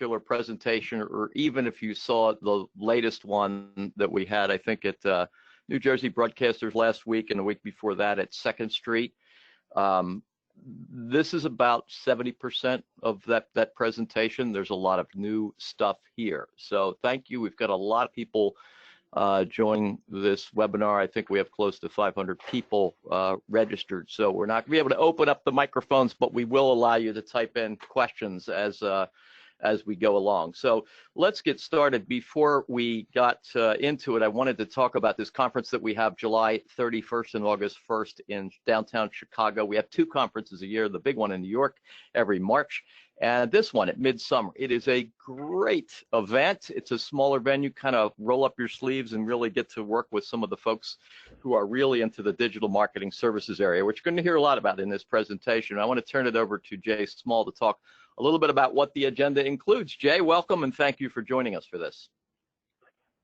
particular presentation, or even if you saw the latest one that we had, I think at New Jersey Broadcasters last week and the week before that at 2nd Street. This is about 70% of that presentation. There's a lot of new stuff here. So thank you. We've got a lot of people join this webinar. I think we have close to 500 people registered. So we're not going to be able to open up the microphones, but we will allow you to type in questions as we go along. So let's get started. Before we got into it, I wanted to talk about this conference that we have July 31st and August 1st in downtown Chicago. We have 2 conferences a year, the big one in New York every March, and this one at Midsummer. It is a great event. It's a smaller venue, kind of roll up your sleeves and really get to work with some of the folks who are really into the digital marketing services area, which you're going to hear a lot about in this presentation. I want to turn it over to Jay Small to talk a little bit about what the agenda includes. Jay, welcome, and thank you for joining us for this.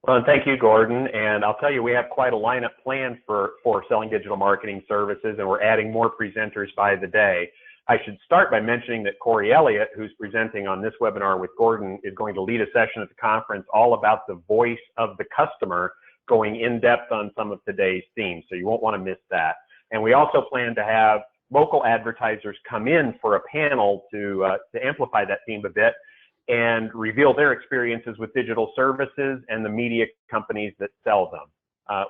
Well, thank you, Gordon. And I'll tell you, we have quite a lineup planned for selling digital marketing services, and we're adding more presenters by the day. I should start by mentioning that Corey Elliott, who's presenting on this webinar with Gordon, is going to lead a session at the conference all about the voice of the customer, going in depth on some of today's themes. So you won't want to miss that. And we also plan to have local advertisers come in for a panel to amplify that theme a bit and reveal their experiences with digital services and the media companies that sell them.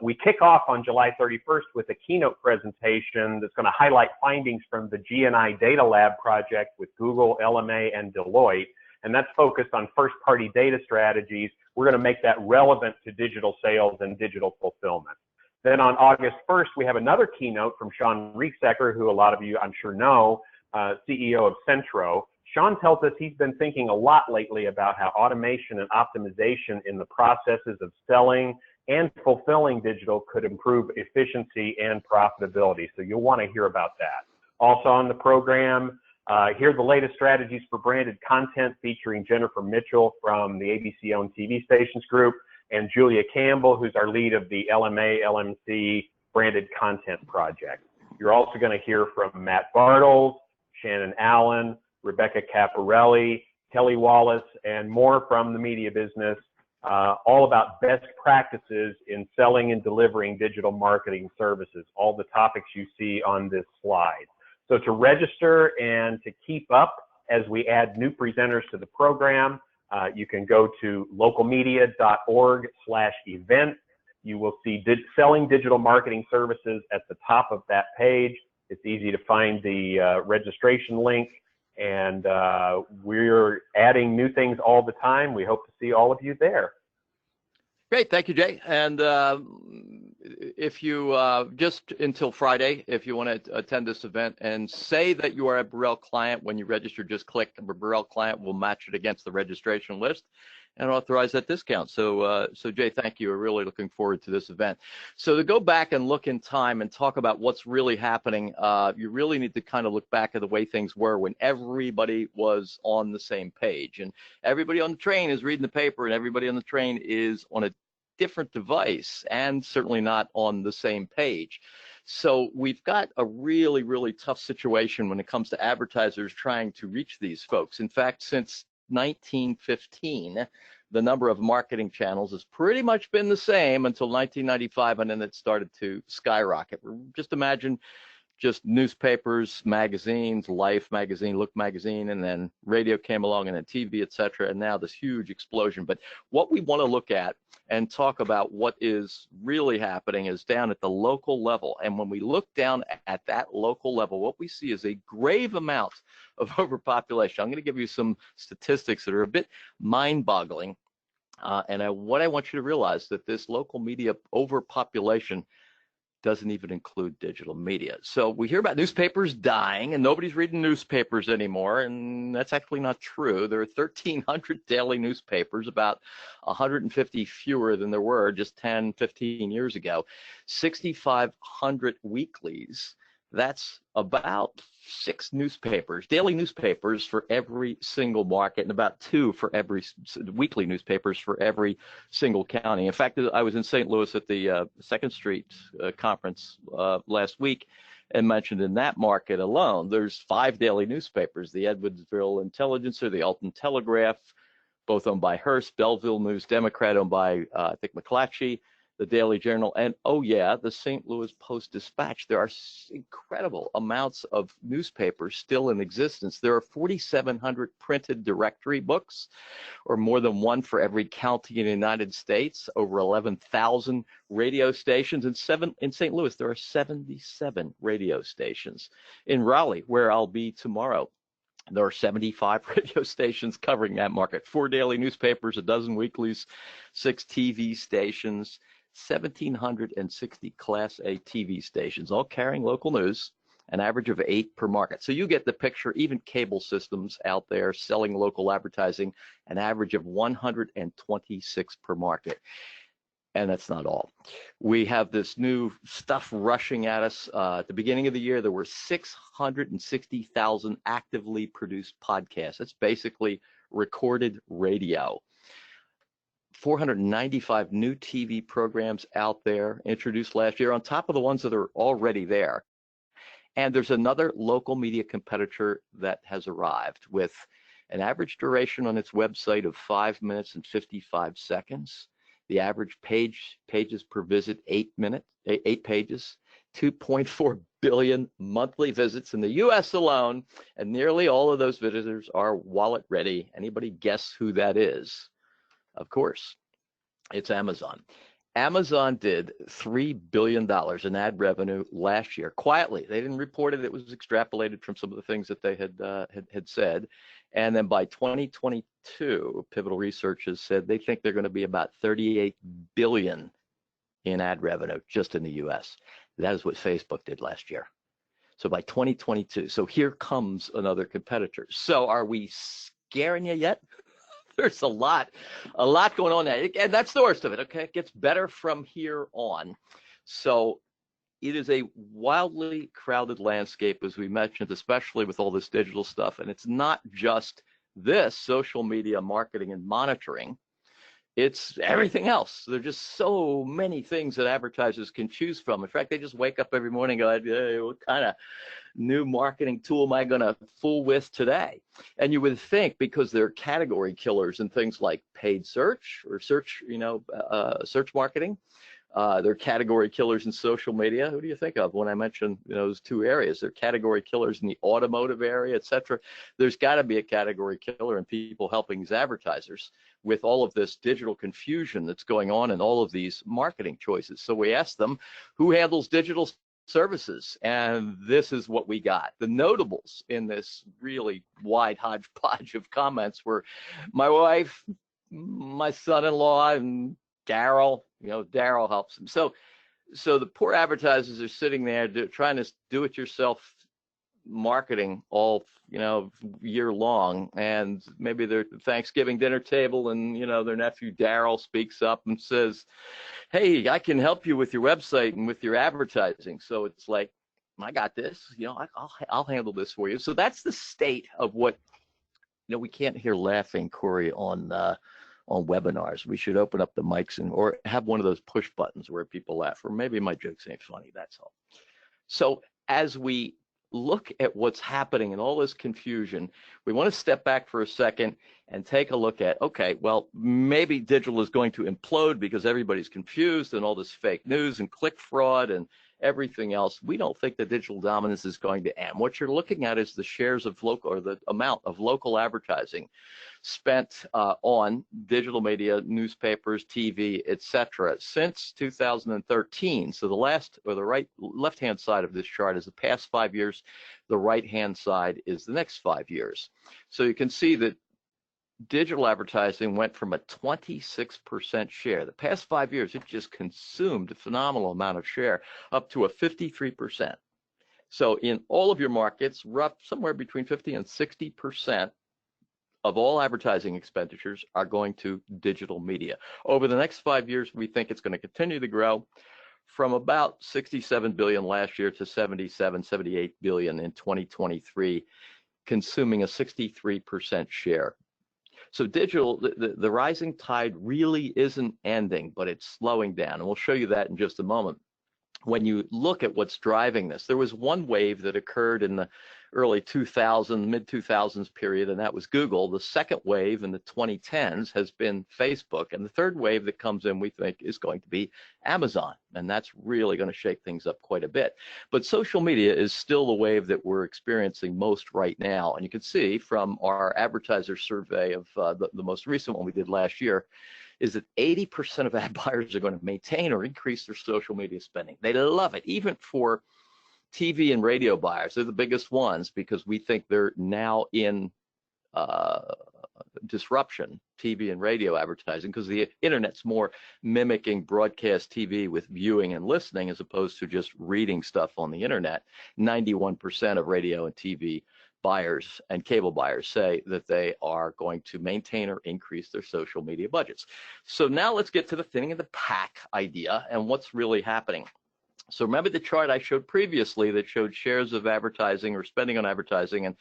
We kick off on July 31st with a keynote presentation that's going to highlight findings from the G&I Data Lab project with Google, LMA, and Deloitte, and that's focused on first-party data strategies. We're going to make that relevant to digital sales and digital fulfillment. Then on August 1st, we have another keynote from Sean Rieksecker, who a lot of you I'm sure know, CEO of Centro. Sean tells us he's been thinking a lot lately about how automation and optimization in the processes of selling and fulfilling digital could improve efficiency and profitability. So you'll want to hear about that. Also on the program, here are the latest strategies for branded content featuring Jennifer Mitchell from the ABC-owned TV Stations Group, and Julia Campbell, who's our lead of the LMA, LMC branded content project. You're also going to hear from Matt Bartles, Shannon Allen, Rebecca Caparelli, Kelly Wallace, and more from the media business, all about best practices in selling and delivering digital marketing services, all the topics you see on this slide. So to register and to keep up as we add new presenters to the program, you can go to localmedia.org/event. You will see selling digital marketing services at the top of that page. It's easy to find the registration link, and we're adding new things all the time. We hope to see all of you there. Great, thank you, Jay. And if you just until Friday, if you want to attend this event and say that you are a Borrell client, when you register, just click the Borrell client. We'll match it against the registration list and authorize that discount. So, Jay, thank you. We're really looking forward to this event. So to go back and look in time and talk about what's really happening, you really need to kind of look back at the way things were when everybody was on the same page. And everybody on the train is reading the paper, and everybody on the train is on a different device and certainly not on the same page. So we've got a really, really tough situation when it comes to advertisers trying to reach these folks. In fact, since 1915, the number of marketing channels has pretty much been the same until 1995, and then it started to skyrocket. Just imagine just newspapers, magazines, Life magazine, Look magazine, and then radio came along, and then TV, etc., and now this huge explosion. But what we want to look at and talk about what is really happening is down at the local level. And when we look down at that local level, what we see is a grave amount of overpopulation. I'm going to give you some statistics that are a bit mind-boggling. What I want you to realize that this local media overpopulation doesn't even include digital media. So we hear about newspapers dying and nobody's reading newspapers anymore, and that's actually not true. There are 1,300 daily newspapers, about 150 fewer than there were just 10, 15 years ago. 6,500 weeklies. That's about 6 newspapers, daily newspapers for every single market, and about 2 for every weekly newspapers for every single county. In fact, I was in St. Louis at the 2nd Street conference last week, and mentioned in that market alone, there's 5 daily newspapers: the Edwardsville Intelligencer, the Alton Telegraph, both owned by Hearst, Belleville News Democrat owned by, I think, McClatchy, the Daily Journal, and oh yeah, the St. Louis Post-Dispatch. There are incredible amounts of newspapers still in existence. There are 4,700 printed directory books, or more than one for every county in the United States, over 11,000 radio stations. In St. Louis, there are 77 radio stations. In Raleigh, where I'll be tomorrow, there are 75 radio stations covering that market, 4 daily newspapers, a dozen weeklies, 6 TV stations, 1,760 Class A TV stations, all carrying local news, an average of 8 per market. So you get the picture. Even cable systems out there selling local advertising, an average of 126 per market. And that's not all. We have this new stuff rushing at us. At the beginning of the year, there were 660,000 actively produced podcasts. That's basically recorded radio. 495 new TV programs out there introduced last year on top of the ones that are already there. And there's another local media competitor that has arrived with an average duration on its website of 5 minutes and 55 seconds. The average pages per visit, 8 pages, 2.4 billion monthly visits in the US alone, and nearly all of those visitors are wallet ready. Anybody guess who that is? Of course, it's Amazon. Amazon did $3 billion in ad revenue last year, quietly. They didn't report it. It was extrapolated from some of the things that they had said. And then by 2022, Pivotal Research has said they think they're going to be about $38 billion in ad revenue just in the US. That is what Facebook did last year. So by 2022, so here comes another competitor. So are we scaring you yet? There's a lot going on there. And that's the worst of it, okay? It gets better from here on. So it is a wildly crowded landscape, as we mentioned, especially with all this digital stuff. And it's not just this social media marketing and monitoring. It's everything else. There are just so many things that advertisers can choose from. In fact, they just wake up every morning and go, hey, what kind of new marketing tool am I going to fool with today? And you would think, because they're category killers in things like paid search or search, search marketing, they're category killers in social media. Who do you think of when I mention those two areas? They're category killers in the automotive area, et cetera. There's got to be a category killer in people helping these advertisers with all of this digital confusion that's going on and all of these marketing choices. So we asked them, who handles digital services? And this is what we got. The notables in this really wide hodgepodge of comments were my wife, my son-in-law, and Daryl. Daryl helps them. So the poor advertisers are sitting there trying to do it yourself marketing all year long, and maybe their Thanksgiving dinner table, and their nephew Daryl speaks up and says, hey, I can help you with your website and with your advertising. So it's like, I got this, I'll handle this for you. So that's the state of what we can't hear laughing, Corey, on webinars. We should open up the mics or have one of those push buttons where people laugh, or maybe my jokes ain't funny, that's all. So as we look at what's happening and all this confusion, we want to step back for a second and take a look at, okay, well, maybe digital is going to implode because everybody's confused and all this fake news and click fraud and everything else. We don't think that digital dominance is going to end. What you're looking at is the shares of local, or the amount of local advertising spent on digital media, newspapers, TV, etc. since 2013. So the left-hand side of this chart is the past 5 years. The right-hand side is the next 5 years. So you can see that digital advertising went from a 26% share. The past 5 years, it just consumed a phenomenal amount of share, up to a 53%. So in all of your markets, somewhere between 50 and 60% of all advertising expenditures are going to digital media. Over the next 5 years, we think it's going to continue to grow from about 67 billion last year to 78 billion in 2023, consuming a 63% share. So digital, the rising tide really isn't ending, but it's slowing down. And we'll show you that in just a moment. When you look at what's driving this, there was one wave that occurred in the early 2000, mid 2000s period, and that was Google. The second wave in the 2010s has been Facebook, and the third wave that comes in, we think, is going to be Amazon, and that's really going to shake things up quite a bit. But social media is still the wave that we're experiencing most right now, and you can see from our advertiser survey of the most recent one we did last year, is that 80% of ad buyers are going to maintain or increase their social media spending. They love it, even for TV and radio buyers. They're the biggest ones because we think they're now in disruption, TV and radio advertising, because the internet's more mimicking broadcast TV with viewing and listening as opposed to just reading stuff on the internet. 91% of radio and TV buyers and cable buyers say that they are going to maintain or increase their social media budgets. So now let's get to the thinning of the pack idea and what's really happening. So remember the chart I showed previously that showed shares of advertising or spending on advertising and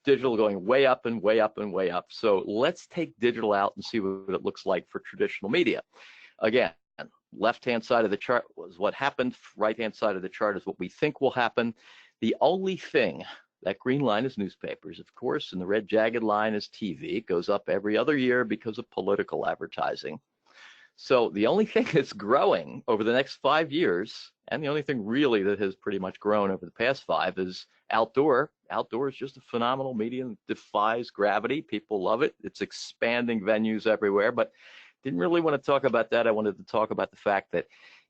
digital going way up and way up and way up. So let's take digital out and see what it looks like for traditional media. Again, left-hand side of the chart was what happened. Right-hand side of the chart is what we think will happen. The only thing, that green line is newspapers, of course, and the red jagged line is TV. It goes up every other year because of political advertising. So the only thing that's growing over the next 5 years, and the only thing really that has pretty much grown over the past 5, is outdoor. Outdoor is just a phenomenal medium, defies gravity. People love it. It's expanding venues everywhere, but didn't really want to talk about that. I wanted to talk about the fact that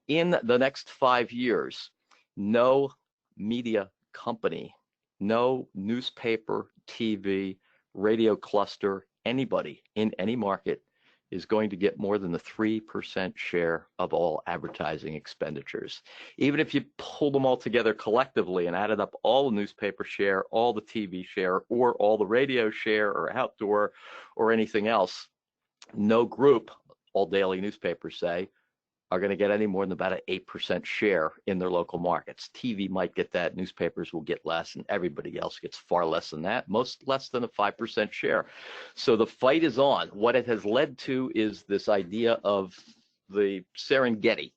in the next 5 years, no media company, no newspaper, TV, radio cluster, anybody in any market is going to get more than the 3% share of all advertising expenditures. Even if you pull them all together collectively and added up all the newspaper share, all the TV share, or all the radio share or outdoor or anything else, no group, all daily newspapers say, are going to get any more than about an 8% share in their local markets. TV might get that, newspapers will get less, and everybody else gets far less than that, most less than a 5% share. So the fight is on. What it has led to is this idea of the Serengeti.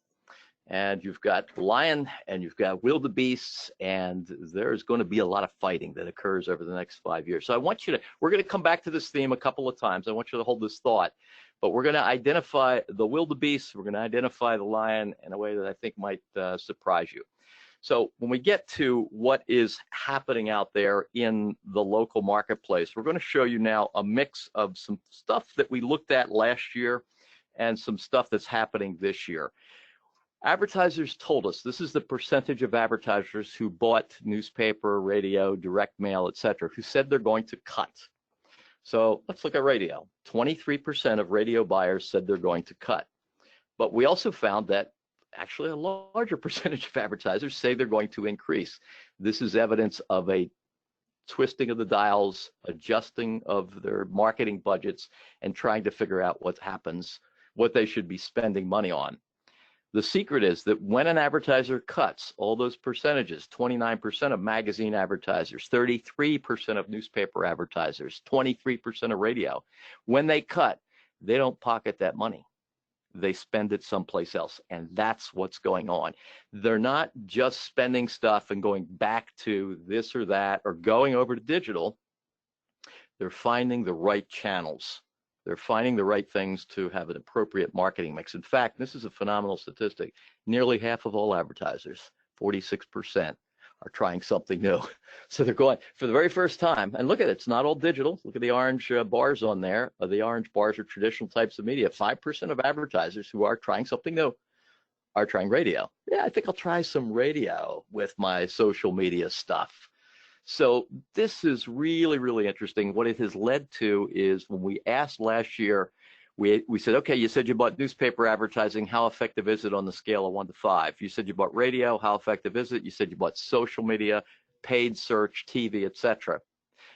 And you've got lion and you've got wildebeests, and there's going to be a lot of fighting that occurs over the next 5 years. So I want you to, we're going to come back to this theme a couple of times. I want you to hold this thought. But we're going to identify the wildebeest, we're going to identify the lion in a way that I think might surprise you. So when we get to what is happening out there in the local marketplace, we're going to show you now a mix of some stuff that we looked at last year and some stuff that's happening this year. Advertisers told us, this is the percentage of advertisers who bought newspaper, radio, direct mail, etc., who said they're going to cut. So let's look at radio. 23% of radio buyers said they're going to cut. But we also found that actually a larger percentage of advertisers say they're going to increase. This is evidence of a twisting of the dials, adjusting of their marketing budgets, and trying to figure out what happens, what they should be spending money on. The secret is that when an advertiser cuts, all those percentages, 29% of magazine advertisers, 33% of newspaper advertisers, 23% of radio, when they cut, they don't pocket that money. They spend it someplace else, and that's what's going on. They're not just spending stuff and going back to this or that or going over to digital. They're finding the right channels. They're finding the right things to have an appropriate marketing mix. In fact, this is a phenomenal statistic. Nearly half of all advertisers, 46%, are trying something new. So they're going for the very first time. And look at it, it's not all digital. Look at the orange bars on there. The orange bars are traditional types of media. 5% of advertisers who are trying something new are trying radio. Yeah, I think I'll try some radio with my social media stuff. So this is really, really interesting. What it has led to is when we asked last year, we said, okay, you said you bought newspaper advertising. How effective is it on the scale of 1 to 5? You said you bought radio. How effective is it? You said you bought social media, paid search, TV, etc.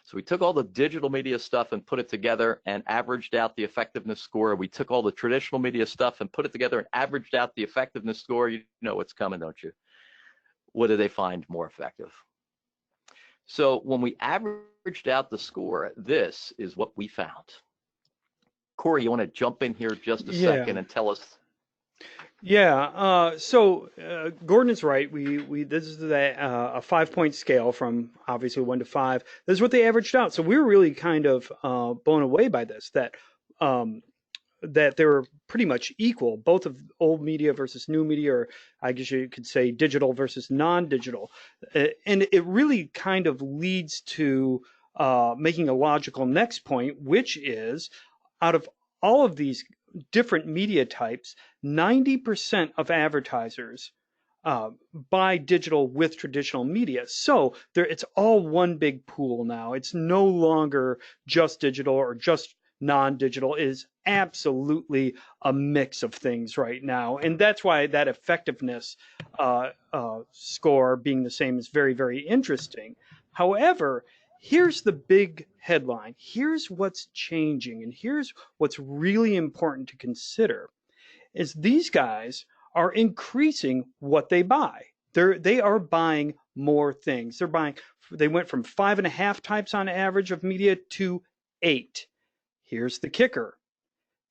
So we took all the digital media stuff and put it together and averaged out the effectiveness score. We took all the traditional media stuff and put it together and averaged out the effectiveness score. You know what's coming, don't you? What do they find more effective? So when we averaged out the score, this is what we found. Corey, you want to jump in here just a second and tell us? Yeah. Gordon is right. We this is a 5 point scale from obviously 1 to 5. This is what they averaged out. So we were really kind of blown away by this um, that they were pretty much equal, both of old media versus new media, or I guess you could say digital versus non-digital. And it really kind of leads to making a logical next point, which is out of all of these different media types, 90% of advertisers uh, buy digital with traditional media. So it's all one big pool now. It's no longer just digital or just non-digital. It is absolutely a mix of things right now, and that's why that effectiveness score being the same is very, very interesting. However, here's the big headline. Here's what's changing, and here's what's really important to consider is these guys are increasing what they buy. They are buying more things. They went from 5.5 types on average of media to 8. Here's the kicker.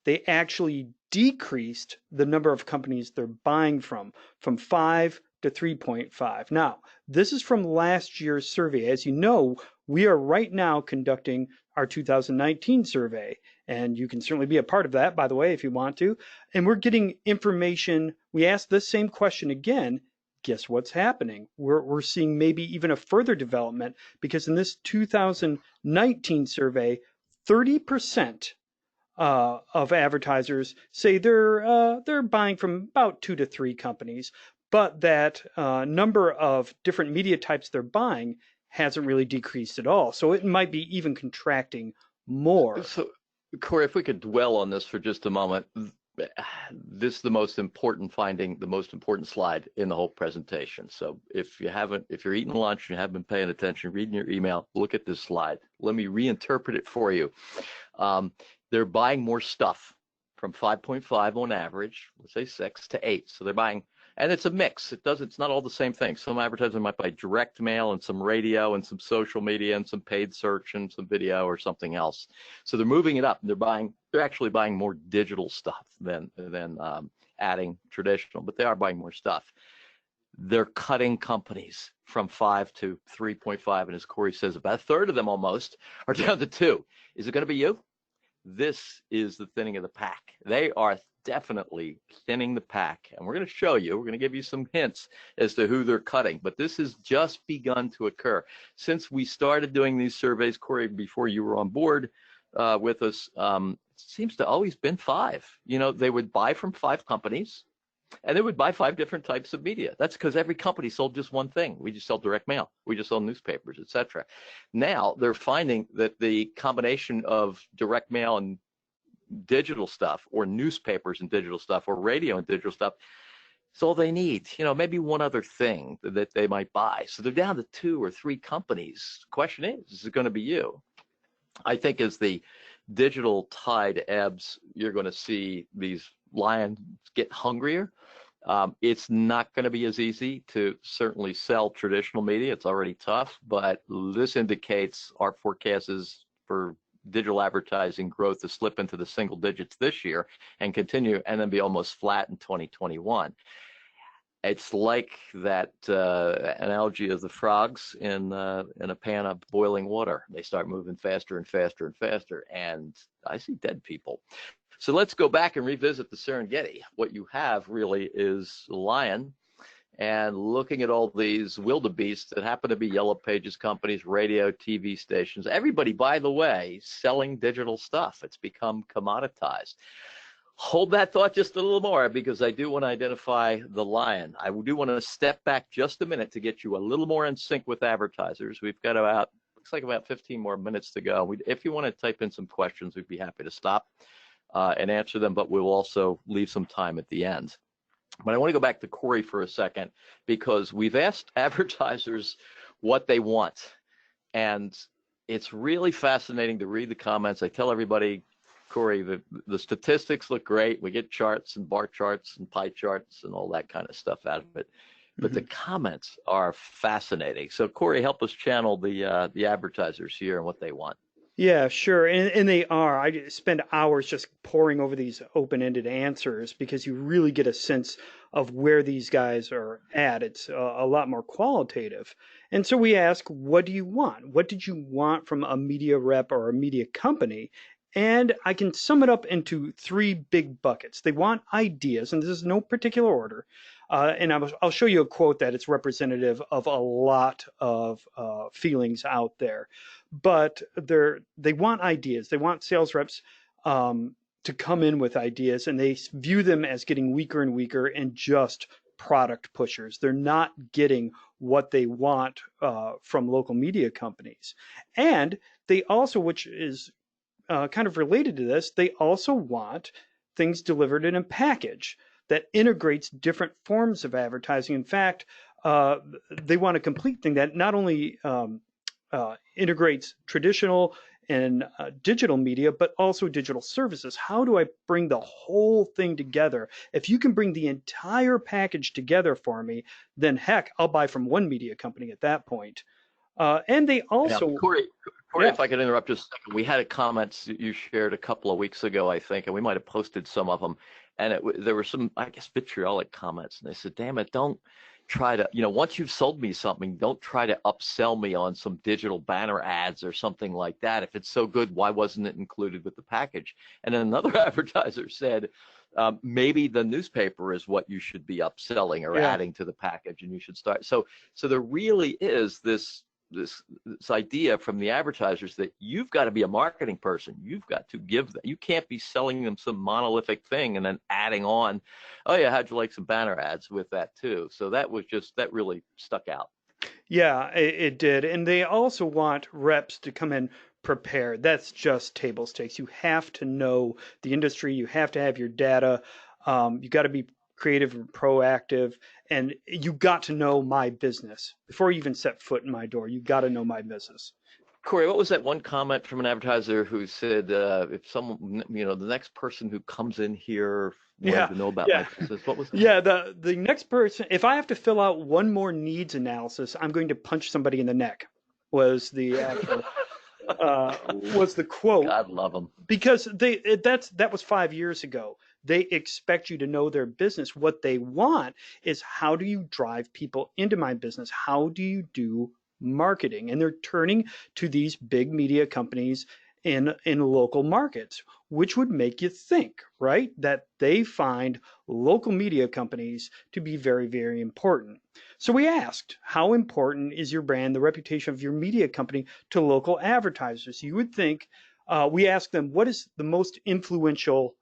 They actually decreased the number of companies they're buying from 5 to 3.5. Now, this is from last year's survey. As you know, we are right now conducting our 2019 survey, and you can certainly be a part of that, by the way, if you want to. And we're getting information. We asked this same question again. Guess what's happening? We're seeing maybe even a further development because in this 2019 survey, 30% of advertisers say they're buying from about 2 to 3 companies, but that number of different media types they're buying hasn't really decreased at all. So it might be even contracting more. So, Corey, if we could dwell on this for just a moment, this is the most important finding, the most important slide in the whole presentation. So if you're eating lunch and you haven't been paying attention, reading your email, look at this slide. Let me reinterpret it for you. They're buying more stuff from 5.5 on average, let's say 6 to 8. So they're buying, and it's a mix. It's not all the same thing. Some advertisers might buy direct mail and some radio and some social media and some paid search and some video or something else. So they're moving it up. They're actually buying more digital stuff than adding traditional, but they are buying more stuff. They're cutting companies from 5 to 3.5, and as Corey says, about a third of them almost are down to 2. Is it going to be you? This is the thinning of the pack. They are definitely thinning the pack, and we're going to show you, we're going to give you some hints as to who they're cutting, but this has just begun to occur. Since we started doing these surveys, Corey, before you were on board with us, it seems to always been 5. They would buy from 5 companies, and they would buy 5 different types of media. That's because every company sold just one thing. We just sell direct mail. We just sell newspapers, etc. Now they're finding that the combination of direct mail and digital stuff, or newspapers and digital stuff, or radio and digital stuff, it's all they need. Maybe one other thing that they might buy. So they're down to 2 or 3 companies. The question is it going to be you? I think as the digital tide ebbs, you're going to see these lions get hungrier. It's not going to be as easy to certainly sell traditional media. It's already tough, but this indicates our forecast is for digital advertising growth to slip into the single digits this year and continue, and then be almost flat in 2021. It's like that analogy of the frogs in a pan of boiling water. They start moving faster and faster and faster, and I see dead people. So let's go back and revisit the Serengeti. What you have really is a lion, and looking at all these wildebeests that happen to be Yellow Pages companies, radio, TV stations, everybody, by the way, selling digital stuff. It's become commoditized. Hold that thought just a little more, because I do want to identify the lion. I do want to step back just a minute to get you a little more in sync with advertisers. We've got looks like about 15 more minutes to go. If you want to type in some questions, we'd be happy to stop and answer them, but we'll also leave some time at the end. But I want to go back to Corey for a second, because we've asked advertisers what they want. And it's really fascinating to read the comments. I tell everybody, Corey, the statistics look great. We get charts and bar charts and pie charts and all that kind of stuff out of it. But the comments are fascinating. So Corey, help us channel the advertisers here and what they want. Yeah, sure. And they are. I spend hours just poring over these open-ended answers because you really get a sense of where these guys are at. It's a lot more qualitative. And so we ask, what do you want? What did you want from a media rep or a media company? And I can sum it up into three big buckets. They want ideas, and this is no particular order. And I'll show you a quote that it's representative of a lot of feelings out there, but they want ideas. They want sales reps to come in with ideas, and they view them as getting weaker and weaker and just product pushers. They're not getting what they want from local media companies. And they also, which is kind of related to this, they also want things delivered in a package that integrates different forms of advertising. In fact, they want a complete thing that not only integrates traditional and digital media, but also digital services. How do I bring the whole thing together? If you can bring the entire package together for me, then heck, I'll buy from one media company at that point. And they also, Yeah, Corey, yeah, if I could interrupt just a second, we had a comments you shared a couple of weeks ago, I think, and we might have posted some of them, and there were some, I guess, vitriolic comments, and they said, "Damn it, don't try to, once you've sold me something, don't try to upsell me on some digital banner ads or something like that. If it's so good, why wasn't it included with the package?" And then another advertiser said, maybe the newspaper is what you should be upselling or yeah. adding to the package, and you should start. So there really is this idea from the advertisers that you've got to be a marketing person. You've got to give them. You can't be selling them some monolithic thing and then adding on, "Oh yeah, how'd you like some banner ads with that too?" So that really stuck out. Yeah, it did. And they also want reps to come in prepared. That's just table stakes. You have to know the industry, you have to have your data, you got to be creative and proactive, and you got to know my business. Before you even set foot in my door, you got to know my business. Corey, what was that one comment from an advertiser who said, if someone, the next person who comes in here wanted Yeah, to know about my yeah. business, what was that? Yeah, the next person, if I have to fill out one more needs analysis, I'm going to punch somebody in the neck, was the actual was the quote. God love them. Because that was 5 years ago. They expect you to know their business. What they want is, how do you drive people into my business? How do you do marketing? And they're turning to these big media companies in local markets, which would make you think, right, that they find local media companies to be very, very important. So we asked, how important is your brand, the reputation of your media company, to local advertisers? You would think, we asked them, what is the most influential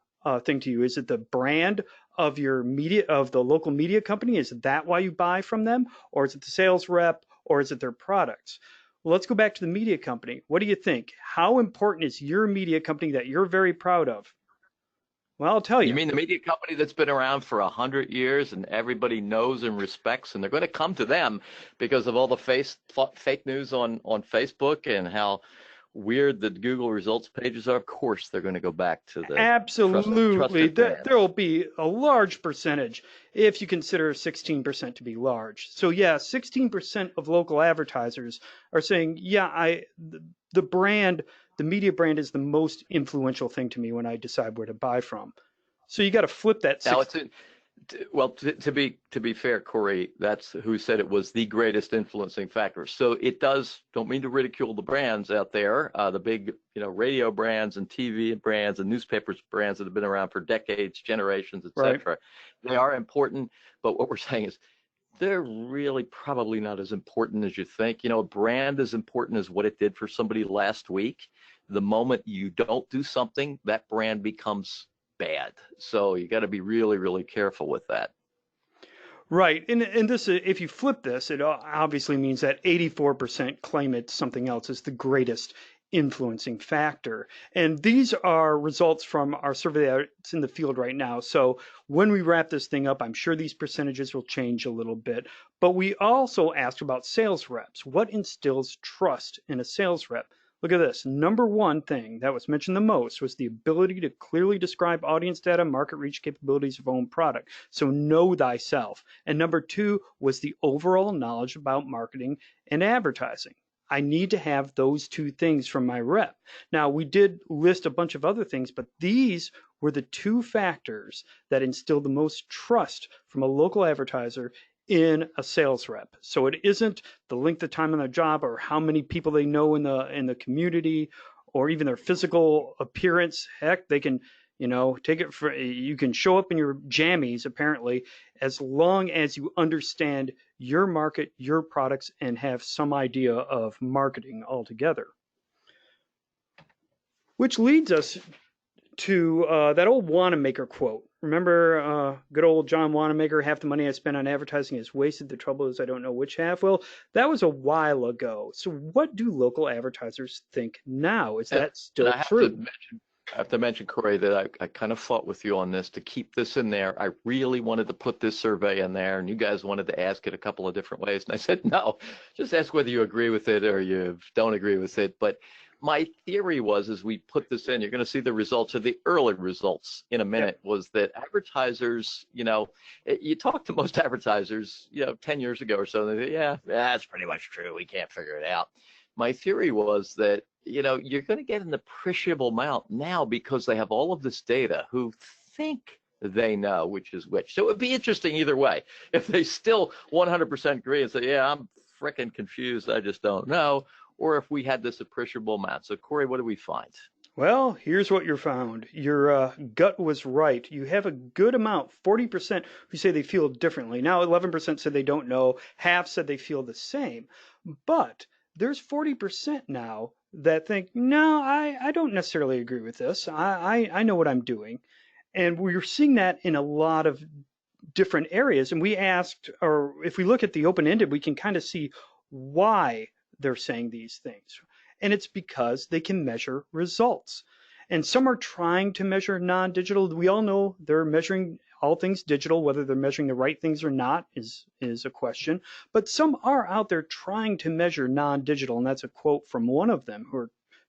thing to you? Is it the brand of your media, of the local media company? Is that why you buy from them? Or is it the sales rep? Or is it their products? Well, let's go back to the media company. What do you think? How important is your media company that you're very proud of? Well, I'll tell You you. mean the media company that's been around for 100 years and everybody knows and respects, and they're going to come to them because of all the fake news on Facebook and how weird the Google results pages are? Of course, they're going to go back to the Absolutely. trusted There will brands. be a large percentage if you consider 16% to be large. So yeah, 16% of local advertisers are saying, yeah, the brand, the media brand is the most influential thing to me when I decide where to buy from. So you got to flip that Now, six. well, to be fair, Corey, that's who said it was the greatest influencing factor. So it does. Don't mean to ridicule the brands out there, the big radio brands and TV brands and newspapers brands that have been around for decades, generations, Right. etc. They are important, but what we're saying is they're really probably not as important as you think. A brand is important as what it did for somebody last week. The moment you don't do something, that brand becomes bad. So you got to be really, really careful with that. Right. And this, if you flip this, it obviously means that 84% claim it's something else is the greatest influencing factor. And these are results from our survey that's in the field right now. So when we wrap this thing up, I'm sure these percentages will change a little bit. But we also asked about sales reps. What instills trust in a sales rep? Look at this. Number one thing that was mentioned the most was the ability to clearly describe audience data, market reach capabilities of own product. So know thyself. And number two was the overall knowledge about marketing and advertising. I need to have those two things from my rep. Now, we did list a bunch of other things, but these were the two factors that instilled the most trust from a local advertiser in a sales rep. So it isn't the length of time on their job or how many people they know in the community or even their physical appearance. Heck, they can, take it for, you can show up in your jammies apparently, as long as you understand your market, your products, and have some idea of marketing altogether. Which leads us to that old Wanamaker quote. Remember good old John Wanamaker, half the money I spend on advertising is wasted. The trouble is I don't know which half. Well, that was a while ago. So what do local advertisers think now? Is that still true? I have to mention, Corey, that I kind of fought with you on this to keep this in there. I really wanted to put this survey in there, and you guys wanted to ask it a couple of different ways. And I said, no, just ask whether you agree with it or you don't agree with it. But my theory was, as we put this in, you're going to see the results of the early results in a minute, was that advertisers, you talk to most advertisers, 10 years ago or so, and they say, yeah, that's pretty much true. We can't figure it out. My theory was that, you're going to get an appreciable amount now because they have all of this data who think they know which is which. So it would be interesting either way. If they still 100% agree and say, yeah, I'm freaking confused, I just don't know, or if we had this appreciable amount. So Corey, what do we find? Well, here's what you found. Your gut was right. You have a good amount, 40% who say they feel differently. Now, 11% said they don't know. Half said they feel the same. But there's 40% now that think, no, I don't necessarily agree with this. I know what I'm doing. And we're seeing that in a lot of different areas. And we asked, or if we look at the open-ended, we can kind of see why they're saying these things. And it's because they can measure results. And some are trying to measure non-digital. We all know they're measuring all things digital. Whether they're measuring the right things or not is a question. But some are out there trying to measure non-digital, and that's a quote from one of them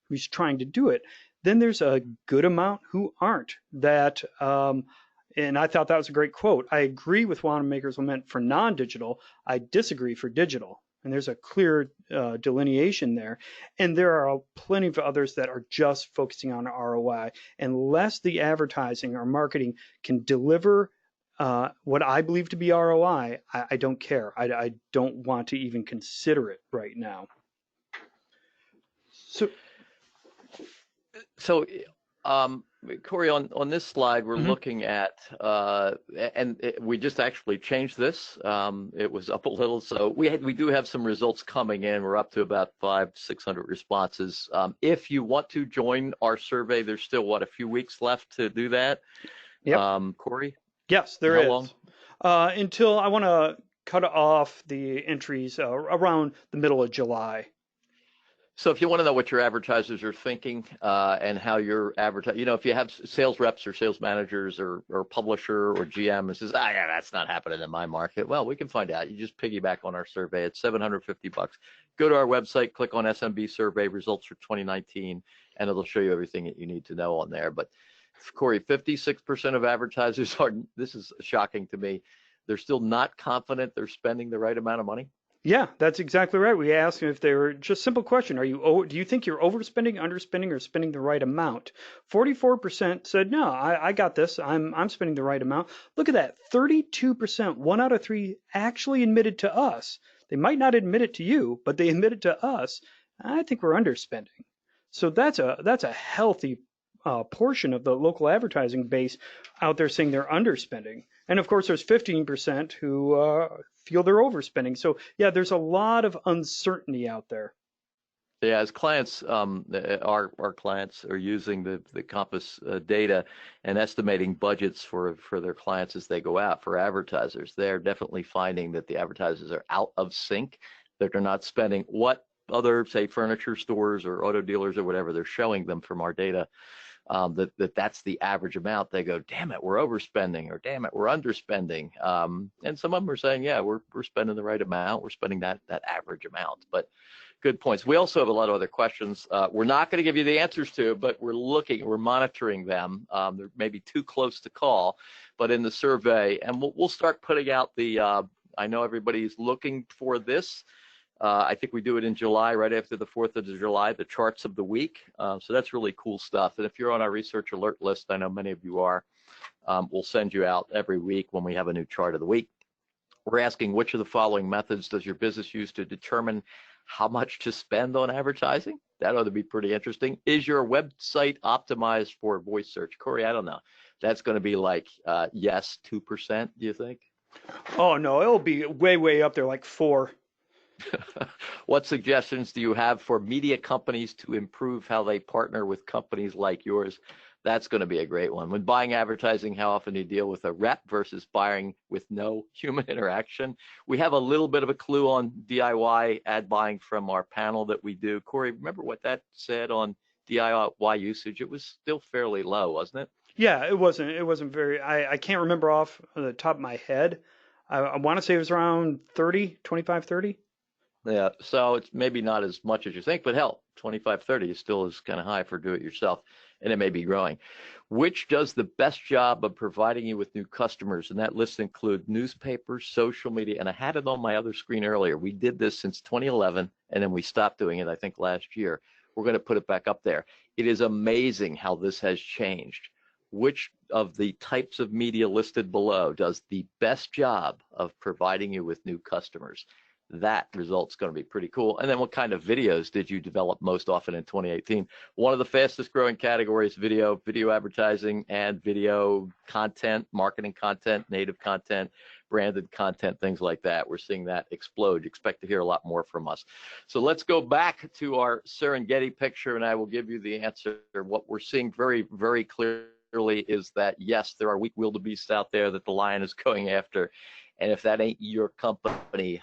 who's trying to do it. Then there's a good amount who aren't. And I thought that was a great quote. I agree with Wanamaker's Lament for non-digital. I disagree for digital. And there's a clear delineation there. And there are plenty of others that are just focusing on ROI. Unless the advertising or marketing can deliver what I believe to be ROI, I don't care. I don't want to even consider it right now. So Corey, on this slide, we're looking at, we just actually changed this. It was up a little, so we do have some results coming in. We're up to about 500-600 responses. If you want to join our survey, there's still a few weeks left to do that. Yep. Corey? Yes, there is. How long? Until I want to cut off the entries around the middle of July. So if you want to know what your advertisers are thinking and how your if you have sales reps or sales managers or publisher or GM and says, yeah, that's not happening in my market. Well, we can find out. You just piggyback on our survey. It's $750. Go to our website, click on SMB survey results for 2019, and it'll show you everything that you need to know on there. But Corey, 56% of advertisers this is shocking to me, they're still not confident they're spending the right amount of money. Yeah, that's exactly right. We asked them if they were just simple question. Do you think you're overspending, underspending, or spending the right amount? 44% said, no, I got this. I'm spending the right amount. Look at that. 32%, 1 out of 3 actually admitted to us. They might not admit it to you, but they admitted to us. I think we're underspending. So that's a healthy portion of the local advertising base out there saying they're underspending. And of course, there's 15% who feel they're overspending. So yeah, there's a lot of uncertainty out there. Yeah, as clients, our clients are using the Compass data and estimating budgets for their clients as they go out for advertisers. They're definitely finding that the advertisers are out of sync, that they're not spending what other, say, furniture stores or auto dealers or whatever they're showing them from our data. That's the average amount. They go, damn it, we're overspending, or damn it, we're underspending. And some of them are saying, yeah, we're spending the right amount. We're spending that average amount. But good points. We also have a lot of other questions. We're not going to give you the answers to, but we're monitoring them. They're maybe too close to call, but in the survey, and we'll start putting out I know everybody's looking for this. I think we do it in July, right after the 4th of July, the charts of the week. So that's really cool stuff. And if you're on our research alert list, I know many of you are, we'll send you out every week when we have a new chart of the week. We're asking, which of the following methods does your business use to determine how much to spend on advertising? That ought to be pretty interesting. Is your website optimized for voice search? Corey, I don't know. That's going to be like, yes, 2%, do you think? Oh, no, it'll be way, way up there, like 4. What suggestions do you have for media companies to improve how they partner with companies like yours? That's going to be a great one. When buying advertising, how often do you deal with a rep versus buying with no human interaction? We have a little bit of a clue on DIY ad buying from our panel that we do. Corey, remember what that said on DIY usage? It was still fairly low, wasn't it? Yeah, it wasn't very, I can't remember off the top of my head. I want to say it was around 30, 25, 30. Yeah, so it's maybe not as much as you think, but hell, 25, 30 still is kind of high for do-it-yourself, and it may be growing. Which does the best job of providing you with new customers? And that list includes newspapers, social media, and I had it on my other screen earlier. We did this since 2011, and then we stopped doing it, I think, last year. We're going to put it back up there. It is amazing how this has changed. Which of the types of media listed below does the best job of providing you with new customers? That result's going to be pretty cool. And then what kind of videos did you develop most often in 2018? One of the fastest growing categories, video advertising and video content, marketing content, native content, branded content, things like that. We're seeing that explode. Expect to hear a lot more from us. So let's go back to our Serengeti picture and I will give you the answer. What we're seeing very, very clearly is that, yes, there are weak wildebeests out there that the lion is going after. And if that ain't your company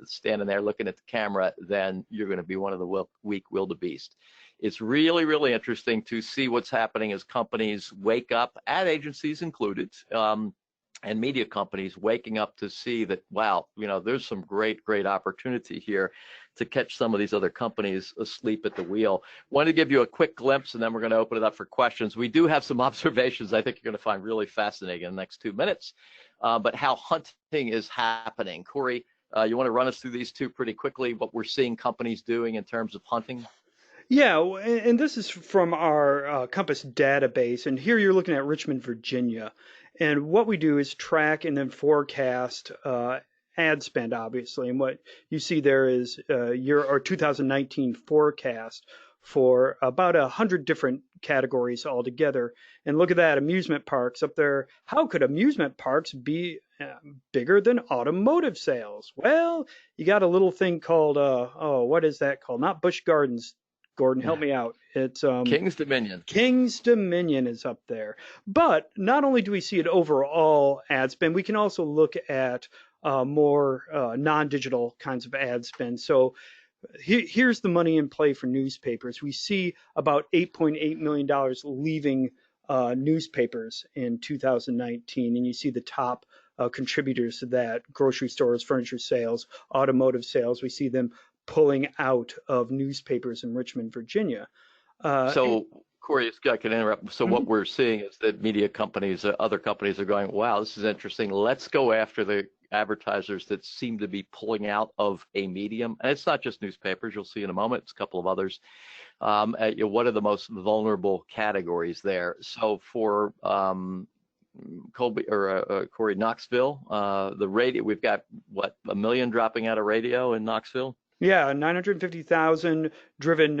standing there looking at the camera, then you're going to be one of the weak wildebeest. It's really, really interesting to see what's happening as companies wake up, ad agencies included, and media companies waking up to see that, wow, you know, there's some great opportunity here to catch some of these other companies asleep at the wheel. Wanted to give you a quick glimpse, and then we're going to open it up for questions. We do have some observations I think you're going to find really fascinating in the next 2 minutes, but how hunting is happening. Corey, you want to run us through these two pretty quickly, what we're seeing companies doing in terms of hunting? Yeah, and this is from our Compass database, and here you're looking at Richmond, Virginia. And what we do is track and then forecast ad spend, obviously. And what you see there is your 2019 forecast for about 100 different categories altogether. And look at that, amusement parks up there. How could amusement parks be bigger than automotive sales? Well, you got a little thing called, what is that called? Not Busch Gardens. Gordon, help me out. It's King's Dominion. King's Dominion is up there. But not only do we see an overall ad spend, we can also look at more non-digital kinds of ad spend. So here's the money in play for newspapers. We see about $8.8 million leaving newspapers in 2019, and you see the top contributors to that: grocery stores, furniture sales, automotive sales. We see them pulling out of newspapers in Richmond, Virginia. So, Corey, I can interrupt. So what we're seeing is that media companies, other companies are going, wow, this is interesting. Let's go after the advertisers that seem to be pulling out of a medium. And it's not just newspapers. You'll see in a moment. It's a couple of others. What are the most vulnerable categories there? So for Corey, Knoxville, the radio, we've got, what, 1 million dropping out of radio in Knoxville? Yeah, 950,000 driven.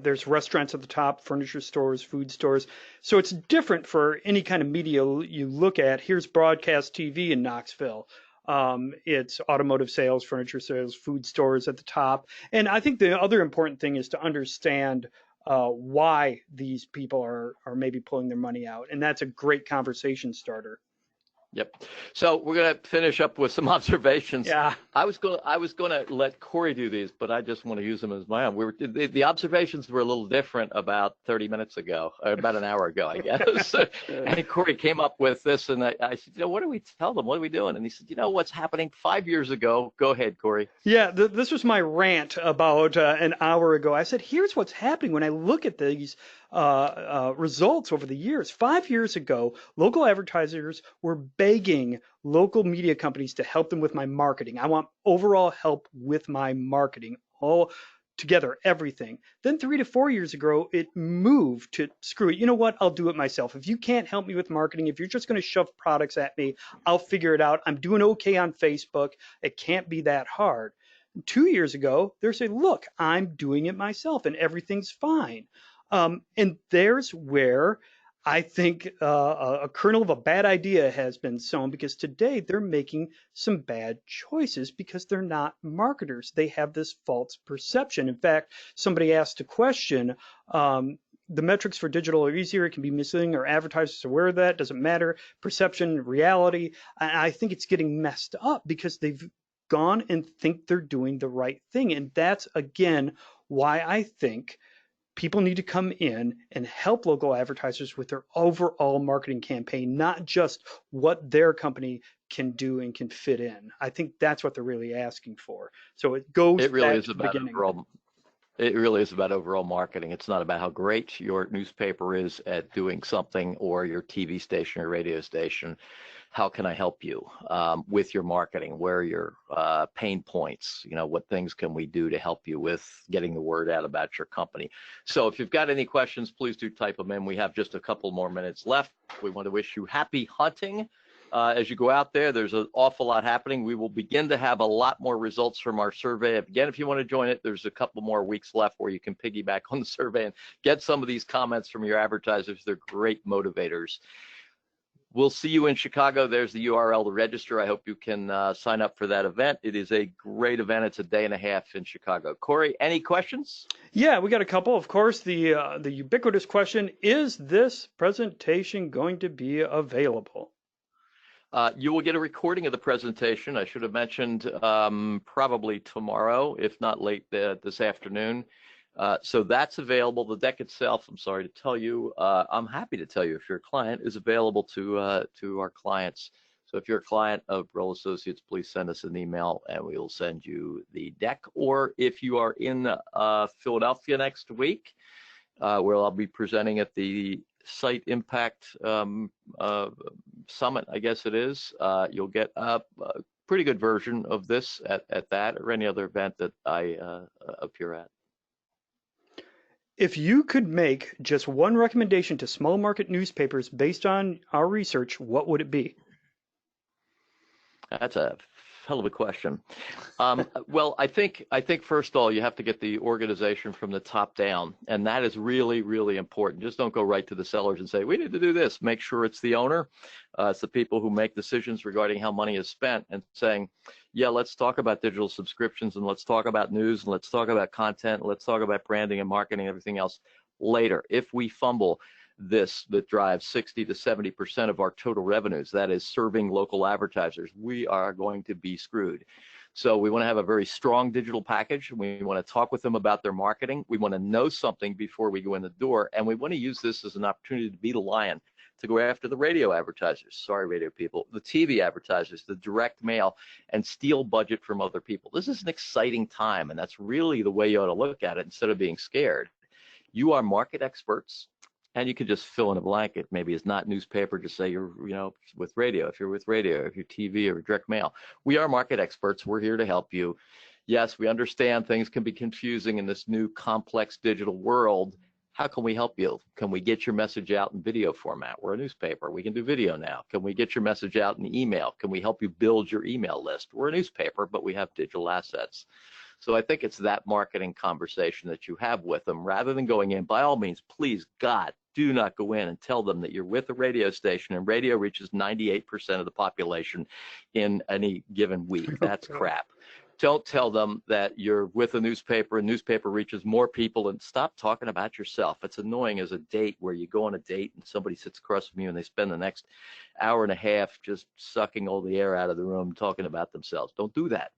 There's restaurants at the top, furniture stores, food stores. So it's different for any kind of media you look at. Here's broadcast TV in Knoxville. It's automotive sales, furniture sales, food stores at the top. And I think the other important thing is to understand why these people are maybe pulling their money out. And that's a great conversation starter. Yep. So we're going to finish up with some observations. Yeah. I was going to let Corey do these, but I just want to use them as my own. The observations were a little different about 30 minutes ago, or about an hour ago, I guess. And Corey came up with this, and I said, what do we tell them? What are we doing? And he said, what's happening 5 years ago? Go ahead, Corey. Yeah, this was my rant about an hour ago. I said, here's what's happening when I look at these results over the years. 5 years ago, local advertisers were begging local media companies to help them with my marketing. I want overall help with my marketing, all together, everything. Then 3 to 4 years ago, it moved to screw it. You know what? I'll do it myself. If you can't help me with marketing, if you're just going to shove products at me, I'll figure it out. I'm doing okay on Facebook. It can't be that hard. 2 years ago, they're saying, look, I'm doing it myself and everything's fine. And there's where I think a kernel of a bad idea has been sown, because today they're making some bad choices because they're not marketers. They have this false perception. In fact, somebody asked a question. The metrics for digital are easier. It can be misleading. Are advertisers aware of that? Doesn't matter. Perception, reality. I think it's getting messed up because they've gone and think they're doing the right thing. And that's, again, why I think people need to come in and help local advertisers with their overall marketing campaign, not just what their company can do and can fit in. I think that's what they're really asking for. So it goes It really back is to the about beginning. overall. It really is about overall marketing. It's not about how great your newspaper is at doing something, or your TV station or radio station. How can I help you with your marketing? Where are your pain points? What things can we do to help you with getting the word out about your company? So if you've got any questions, please do type them in. We have just a couple more minutes left. We want to wish you happy hunting. As you go out there, there's an awful lot happening. We will begin to have a lot more results from our survey. Again, if you want to join it, there's a couple more weeks left where you can piggyback on the survey and get some of these comments from your advertisers. They're great motivators. We'll see you in Chicago. There's the URL to register. I hope you can sign up for that event. It is a great event. It's a day and a half in Chicago. Corey, any questions? Yeah, we got a couple. Of course, the ubiquitous question, is this presentation going to be available? You will get a recording of the presentation. I should have mentioned probably tomorrow, if not late this afternoon. So that's available. The deck itself, I'm sorry to tell you, I'm happy to tell you, if you're a client, is available to our clients. So if you're a client of Borrell Associates, please send us an email and we will send you the deck. Or if you are in Philadelphia next week, where I'll be presenting at the Site Impact Summit, I guess it is, you'll get a pretty good version of this at that or any other event that I appear at. If you could make just one recommendation to small market newspapers based on our research, what would it be? That's a hell of a question. Well, I think first of all, you have to get the organization from the top down, and that is really, really important. Just don't go right to the sellers and say, we need to do this. Make sure it's the owner. It's the people who make decisions regarding how money is spent, and saying, yeah, let's talk about digital subscriptions, and let's talk about news, and let's talk about content, and let's talk about branding and marketing and everything else later. If we fumble this that drives 60 to 70% of our total revenues, that is serving local advertisers, we are going to be screwed. So we want to have a very strong digital package. We want to talk with them about their marketing. We want to know something before we go in the door, and we want to use this as an opportunity to be the lion, to go after the radio advertisers, sorry radio people, the TV advertisers, the direct mail, and steal budget from other people. This is an exciting time, and that's really the way you ought to look at it instead of being scared. You are market experts. And you can just fill in a blanket. Maybe it's not newspaper, just say you're, with radio. If you're with radio, if you're TV or direct mail, we are market experts. We're here to help you. Yes, we understand things can be confusing in this new complex digital world. How can we help you? Can we get your message out in video format? We're a newspaper. We can do video now. Can we get your message out in email? Can we help you build your email list? We're a newspaper, but we have digital assets. So I think it's that marketing conversation that you have with them, rather than going in, by all means, please, God, do not go in and tell them that you're with a radio station, and radio reaches 98% of the population in any given week. That's crap. Don't tell them that you're with a newspaper and newspaper reaches more people, and stop talking about yourself. It's annoying as a date where you go on a date and somebody sits across from you and they spend the next hour and a half just sucking all the air out of the room talking about themselves. Don't do that.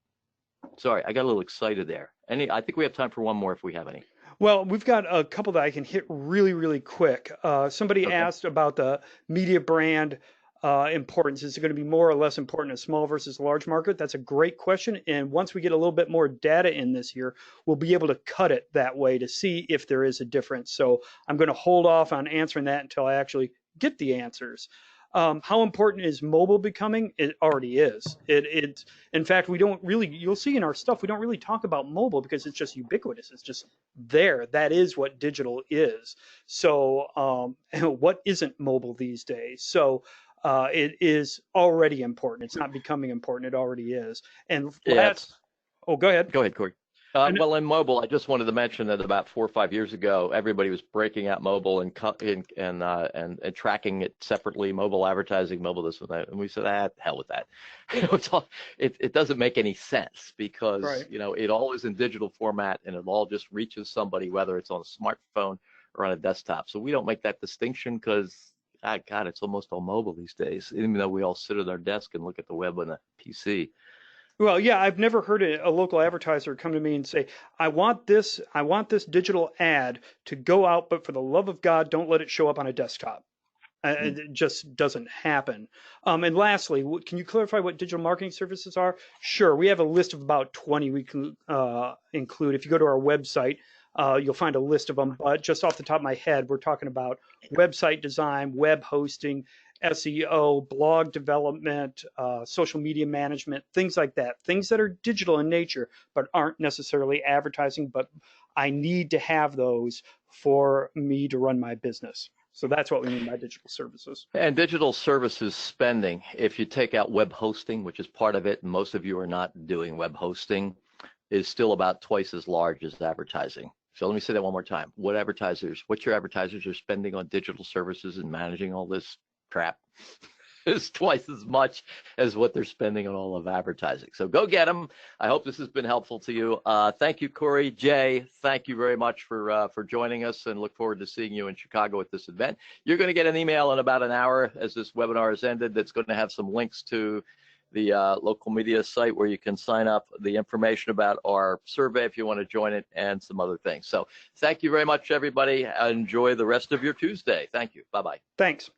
Sorry, I got a little excited there. I think we have time for one more if we have any. Well, we've got a couple that I can hit really, really quick. Somebody asked about the media brand importance? Is it going to be more or less important in a small versus large market? That's a great question. And once we get a little bit more data in this year, we'll be able to cut it that way to see if there is a difference. So I'm going to hold off on answering that until I actually get the answers. How important is mobile becoming? It already is. In fact, we don't really, you'll see in our stuff, we don't really talk about mobile because it's just ubiquitous. It's just there. That is what digital is. So what isn't mobile these days? So it is already important. It's not becoming important. It already is. And oh, go ahead. Go ahead, Corey. Well, in mobile, I just wanted to mention that about 4 or 5 years ago, everybody was breaking out mobile and tracking it separately, mobile advertising, mobile this and that. And we said, hell with that. It doesn't make any sense because, Right. it all is in digital format and it all just reaches somebody, whether it's on a smartphone or on a desktop. So we don't make that distinction because, God, it's almost all mobile these days, even though we all sit at our desk and look at the web on a PC. Well, yeah, I've never heard a local advertiser come to me and say, I want this digital ad to go out, but for the love of God, don't let it show up on a desktop. It just doesn't happen. And lastly, can you clarify what digital marketing services are? Sure, we have a list of about 20 we can include. If you go to our website, you'll find a list of them. But just off the top of my head, we're talking about website design, web hosting, SEO, blog development, social media management, things like that. Things that are digital in nature, but aren't necessarily advertising, but I need to have those for me to run my business. So that's what we mean by digital services. And digital services spending, if you take out web hosting, which is part of it, and most of you are not doing web hosting, is still about twice as large as advertising. So let me say that one more time. What your advertisers are spending on digital services and managing all this crap is twice as much as what they're spending on all of advertising. So go get them. I hope this has been helpful to you. Thank you, Corey. Jay, thank you very much for joining us, and look forward to seeing you in Chicago at this event. You're going to get an email in about an hour as this webinar has ended that's going to have some links to the local media site where you can sign up, the information about our survey if you want to join it, and some other things. So thank you very much, everybody. Enjoy the rest of your Tuesday. Thank you. Bye-bye. Thanks.